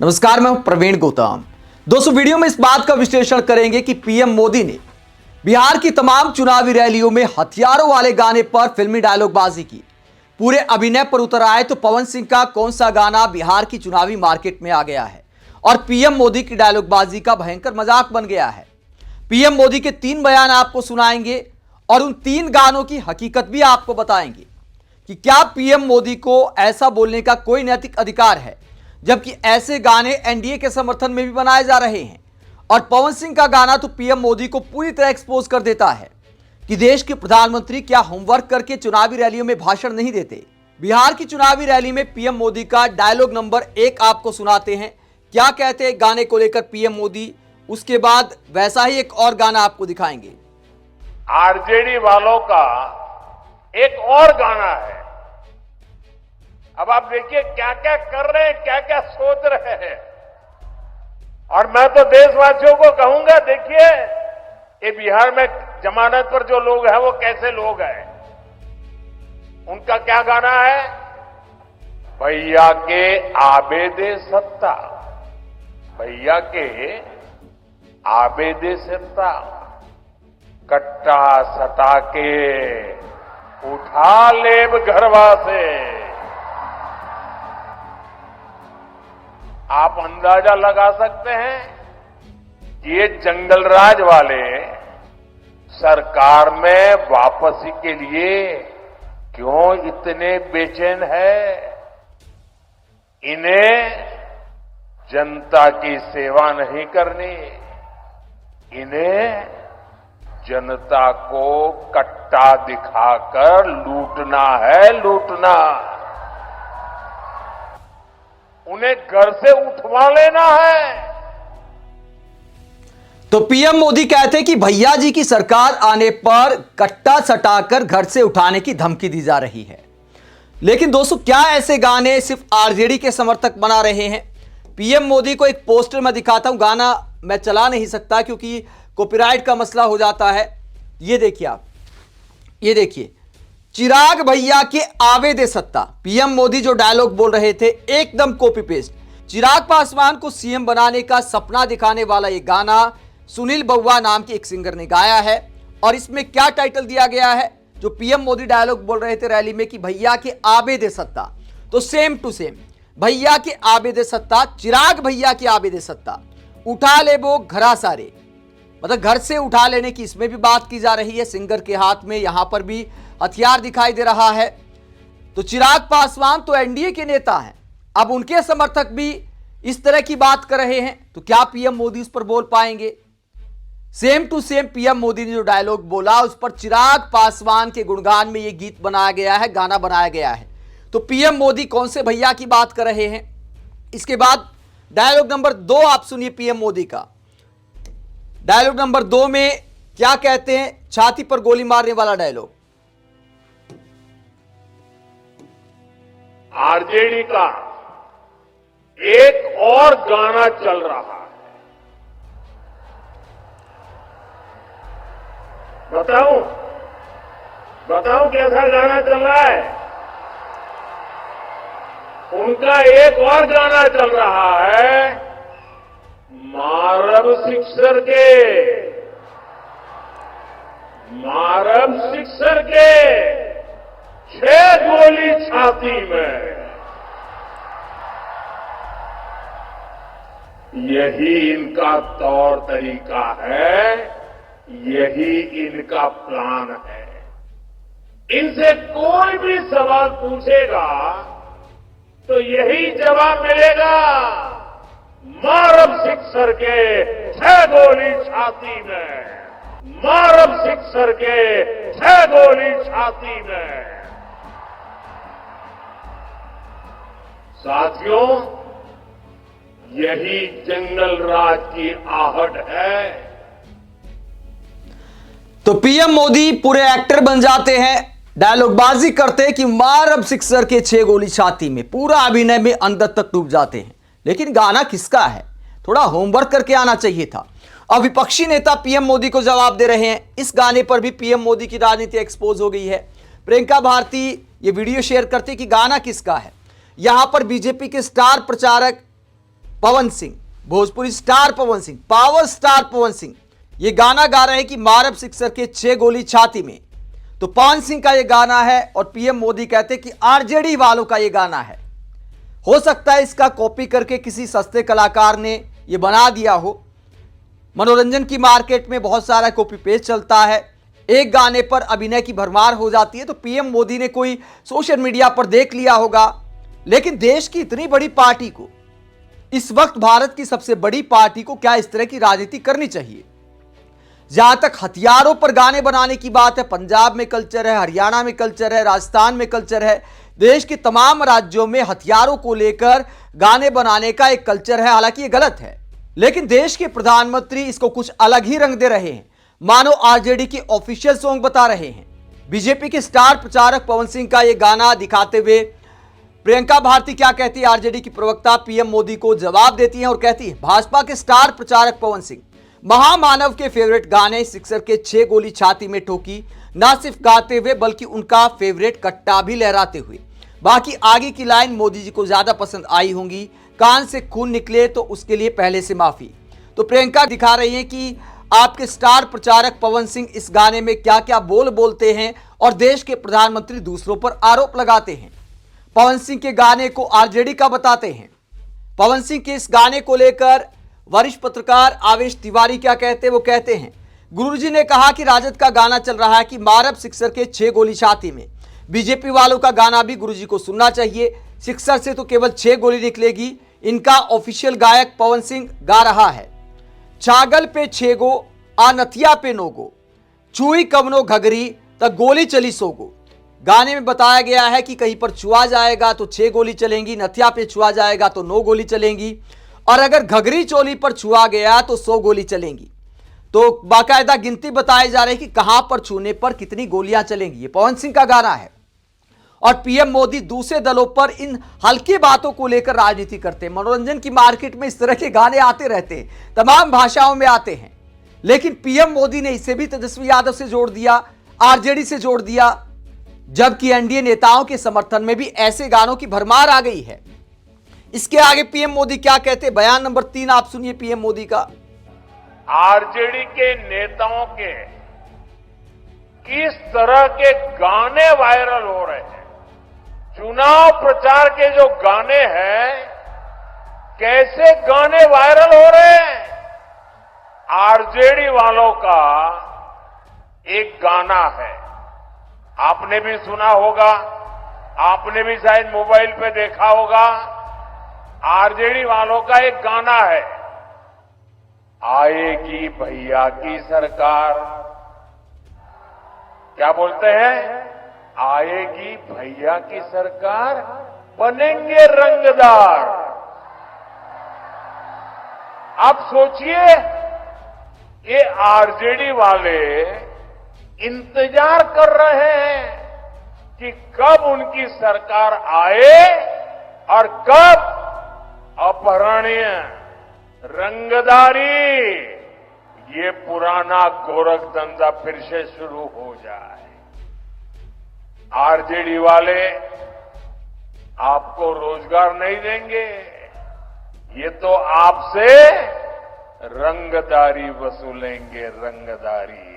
नमस्कार, मैं हूं प्रवीण गौतम। दोस्तों, वीडियो में इस बात का विश्लेषण करेंगे कि पीएम मोदी ने बिहार की तमाम चुनावी रैलियों में हथियारों वाले गाने पर फिल्मी डायलॉगबाजी की। पूरे अभिनय पर उतर आए तो पवन सिंह का कौन सा गाना बिहार की चुनावी मार्केट में आ गया है और पीएम मोदी की डायलॉगबाजी का भयंकर मजाक बन गया है। पीएम मोदी के 3 बयान आपको सुनाएंगे और उन 3 गानों की हकीकत भी आपको बताएंगे कि क्या पीएम मोदी को ऐसा बोलने का कोई नैतिक अधिकार है, जबकि ऐसे गाने एनडीए के समर्थन में भी बनाए जा रहे हैं। और पवन सिंह का गाना तो पीएम मोदी को पूरी तरह एक्सपोज कर देता है कि देश के प्रधानमंत्री क्या होमवर्क करके चुनावी रैलियों में भाषण नहीं देते। बिहार की चुनावी रैली में पीएम मोदी का डायलॉग नंबर 1 आपको सुनाते हैं। क्या कहते हैं गाने को लेकर पीएम मोदी, उसके बाद वैसा ही एक और गाना आपको दिखाएंगे। आरजेडी वालों का एक और गाना है। अब आप देखिए क्या क्या कर रहे हैं, क्या क्या सोच रहे हैं। और मैं तो देशवासियों को कहूंगा, देखिए ये बिहार में जमानत पर जो लोग हैं वो कैसे लोग हैं। उनका क्या गाना है? भैया के आबेदे सत्ता, भैया के आबेदे सत्ता, कट्टा सटा के उठा लेब घरवा से। आप अंदाजा लगा सकते हैं कि ये जंगल राज वाले सरकार में वापसी के लिए क्यों इतने बेचैन है। इन्हें जनता की सेवा नहीं करनी, इन्हें जनता को कट्टा दिखाकर लूटना है, लूटना। उन्हें घर से उठवा लेना है। तो पीएम मोदी कहते हैं कि भैया जी की सरकार आने पर कट्टा सटाकर घर से उठाने की धमकी दी जा रही है। लेकिन दोस्तों, क्या ऐसे गाने सिर्फ आरजेडी के समर्थक बना रहे हैं? पीएम मोदी को एक पोस्टर में दिखाता हूं, गाना मैं चला नहीं सकता क्योंकि कॉपीराइट का मसला हो जाता है। ये देखिए आप, ये देखिए, चिराग भैया के आवे दे सत्ता। पीएम मोदी जो डायलॉग बोल रहे थे एकदम कॉपी पेस्ट। चिराग पासवान को सीएम बनाने का सपना दिखाने वाला ये गाना सुनील बउआ नाम के एक सिंगर ने गाया है। और इसमें क्या टाइटल दिया गया है, जो पीएम मोदी डायलॉग बोल रहे थे रैली में कि भैया के आबे दे सत्ता, तो सेम टू सेम भैया के आबे दे सत्ता, चिराग भैया के आबे दे सत्ता, उठा ले वो घरा सारे, मतलब घर से उठा लेने की इसमें भी बात की जा रही है। सिंगर के हाथ में यहां पर भी हथियार दिखाई दे रहा है। तो चिराग पासवान तो एनडीए के नेता हैं, अब उनके समर्थक भी इस तरह की बात कर रहे हैं, तो क्या पीएम मोदी इस पर बोल पाएंगे? Same to same PM Modi ने जो डायलॉग बोला उस पर चिराग पासवान के गुणगान में यह गीत बनाया गया है, गाना बनाया गया है। तो पीएम मोदी कौन से भैया की बात कर रहे हैं? इसके बाद डायलॉग नंबर 2 आप सुनिए पीएम मोदी का। डायलॉग नंबर 2 में क्या कहते हैं, छाती पर गोली मारने वाला डायलॉग। आरजेडी का एक और गाना चल रहा है। बताऊं बताऊं कैसा गाना चल रहा है? उनका एक और गाना चल रहा है, मारब सिक्सर के 6 गोली छाती में। यही इनका तौर तरीका है, यही इनका प्लान है। इनसे कोई भी सवाल पूछेगा तो यही जवाब मिलेगा, मारब सिक्सर के 6 गोली छाती में, मारब सिक्सर के 6 गोली छाती में। साथियों, यही जंगल राज की आहट है। तो पीएम मोदी पूरे एक्टर बन जाते हैं, डायलॉगबाजी करते हैं कि मारब सिक्सर के 6 गोली छाती में, पूरा अभिनय में अंदर तक डूब जाते हैं। लेकिन गाना किसका है? थोड़ा होमवर्क करके आना चाहिए था। अब विपक्षी नेता पीएम मोदी को जवाब दे रहे हैं। इस गाने पर भी पीएम मोदी की राजनीति एक्सपोज हो गई है। प्रियंका भारती ये वीडियो शेयर करते कि गाना किसका है। यहां पर बीजेपी के स्टार प्रचारक Pawan Singh, Bhojpuri star Pawan Singh, power star Pawan Singh ये गाना गा रहे हैं कि मारब सिक्सर के 6 गोली छाती में। तो पवन सिंह का ये गाना है और पीएम मोदी कहते हैं कि आरजेडी वालों का ये गाना है। हो सकता है इसका कॉपी करके किसी सस्ते कलाकार ने ये बना दिया हो। मनोरंजन की मार्केट में बहुत सारा कॉपी पेस्ट चलता है, एक गाने पर अभिनय की भरमार हो जाती है। तो पीएम मोदी ने कोई सोशल मीडिया पर देख लिया होगा, लेकिन देश की इतनी बड़ी पार्टी को, इस वक्त भारत की सबसे बड़ी पार्टी को क्या इस तरह की राजनीति करनी चाहिए? जहां तक हथियारों पर गाने बनाने की बात है, पंजाब में कल्चर है, हरियाणा में कल्चर है, राजस्थान में कल्चर है, देश के तमाम राज्यों में हथियारों को लेकर गाने बनाने का एक कल्चर है। हालांकि ये गलत है, लेकिन देश के प्रधानमंत्री इसको कुछ अलग ही रंग दे रहे हैं, मानो आरजेडी के ऑफिशियल सॉन्ग बता रहे हैं। बीजेपी के स्टार प्रचारक पवन सिंह का यह गाना दिखाते हुए प्रियंका भारती क्या कहती है? आरजेडी की प्रवक्ता पीएम मोदी को जवाब देती हैं और कहती है, भाजपा के स्टार प्रचारक पवन सिंह महामानव के फेवरेट गाने सिक्सर के 6 गोली छाती में ठोकी ना सिर्फ गाते हुए बल्कि उनका फेवरेट कट्टा भी लहराते हुए। बाकी आगे की लाइन मोदी जी को ज्यादा पसंद आई होंगी, कान से खून निकले तो उसके लिए पहले से माफी। तो प्रियंका दिखा रही है कि आपके स्टार प्रचारक पवन सिंह इस गाने में क्या क्या बोलते हैं और देश के प्रधानमंत्री दूसरों पर आरोप लगाते हैं। पवन सिंह के गाने को आरजेडी का बताते हैं। पवन सिंह के इस गाने को लेकर वरिष्ठ पत्रकार आवेश तिवारी क्या कहते हैं? वो कहते हैं, गुरुजी ने कहा कि राजद का गाना चल रहा है कि मारब सिक्सर के 6 गोली छाती में। बीजेपी वालों का गाना भी गुरुजी को सुनना चाहिए। सिक्सर से तो केवल 6 गोली निकलेगी। इनका ऑफिशियल गायक पवन सिंह गा रहा है, छागल पे 6 गो आ नथिया पे 9 गो, चुई कवनो घगरी तक गोली चली 100 गो। गाने में बताया गया है कि कहीं पर छुआ जाएगा तो 6 गोली चलेंगी, नथिया पे छुआ जाएगा तो 9 गोली चलेंगी, और अगर घगरी चोली पर छुआ गया तो 100 गोली चलेंगी। तो बाकायदा गिनती बताई जा रही है कि कहां पर छूने पर कितनी गोलियां चलेंगी। ये पवन सिंह का गाना है और पीएम मोदी दूसरे दलों पर इन हल्की बातों को लेकर राजनीति करते हैं। मनोरंजन की मार्केट में इस तरह के गाने आते रहते हैं, तमाम भाषाओं में आते हैं, लेकिन पीएम मोदी ने इसे भी तेजस्वी यादव से जोड़ दिया, आरजेडी से जोड़ दिया, जबकि एनडीए नेताओं के समर्थन में भी ऐसे गानों की भरमार आ गई है। इसके आगे पीएम मोदी क्या कहते हैं? बयान नंबर 3 आप सुनिए पीएम मोदी का। आरजेडी के नेताओं के किस तरह के गाने वायरल हो रहे हैं, चुनाव प्रचार के जो गाने हैं, कैसे गाने वायरल हो रहे हैं। आरजेडी वालों का एक गाना है, आपने भी सुना होगा, आपने भी शायद मोबाइल पे देखा होगा। आरजेडी वालों का एक गाना है, आएगी भैया की सरकार। क्या बोलते हैं? आएगी भैया की सरकार, बनेंगे रंगदार। आप सोचिए, ये आरजेडी वाले इंतजार कर रहे हैं कि कब उनकी सरकार आए और कब अपहरणीय, रंगदारी, ये पुराना गोरख धंधा फिर से शुरू हो जाए। आरजेडी वाले आपको रोजगार नहीं देंगे, ये तो आपसे रंगदारी वसूलेंगे, रंगदारी।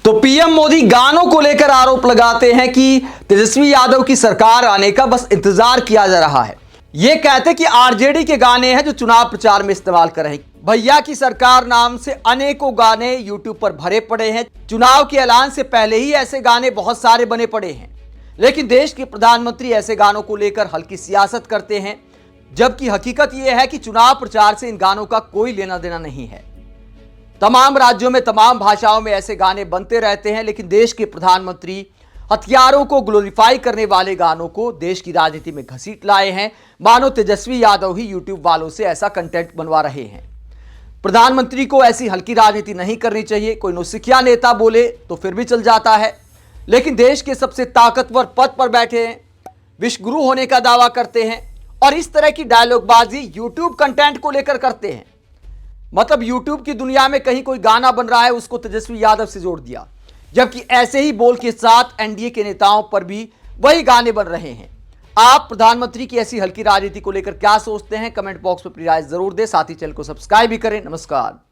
तो पीएम मोदी गानों को लेकर आरोप लगाते हैं कि तेजस्वी यादव की सरकार आने का बस इंतजार किया जा रहा है। ये कहते कि आरजेडी के गाने हैं जो चुनाव प्रचार में इस्तेमाल कर रहे हैं। भैया की सरकार नाम से अनेकों गाने यूट्यूब पर भरे पड़े हैं। चुनाव के ऐलान से पहले ही ऐसे गाने बहुत सारे बने पड़े हैं, लेकिन देश के प्रधानमंत्री ऐसे गानों को लेकर हल्की सियासत करते हैं, जबकि हकीकत यह है कि चुनाव प्रचार से इन गानों का कोई लेना देना नहीं है। तमाम राज्यों में तमाम भाषाओं में ऐसे गाने बनते रहते हैं, लेकिन देश के प्रधानमंत्री हथियारों को ग्लोरीफाई करने वाले गानों को देश की राजनीति में घसीट लाए हैं, मानो तेजस्वी यादव ही यूट्यूब वालों से ऐसा कंटेंट बनवा रहे हैं। प्रधानमंत्री को ऐसी हल्की राजनीति नहीं करनी चाहिए। कोई नौसिखिया नेता बोले तो फिर भी चल जाता है, लेकिन देश के सबसे ताकतवर पद पर बैठे हैं, विश्व गुरु होने का दावा करते हैं और इस तरह की डायलॉगबाजी यूट्यूब कंटेंट को लेकर करते हैं। मतलब यूट्यूब की दुनिया में कहीं कोई गाना बन रहा है, उसको तेजस्वी यादव से जोड़ दिया, जबकि ऐसे ही बोल के साथ एनडीए के नेताओं पर भी वही गाने बन रहे हैं। आप प्रधानमंत्री की ऐसी हल्की राजनीति को लेकर क्या सोचते हैं? कमेंट बॉक्स में अपनी राय जरूर दें। साथ ही चैनल को सब्सक्राइब भी करें। नमस्कार।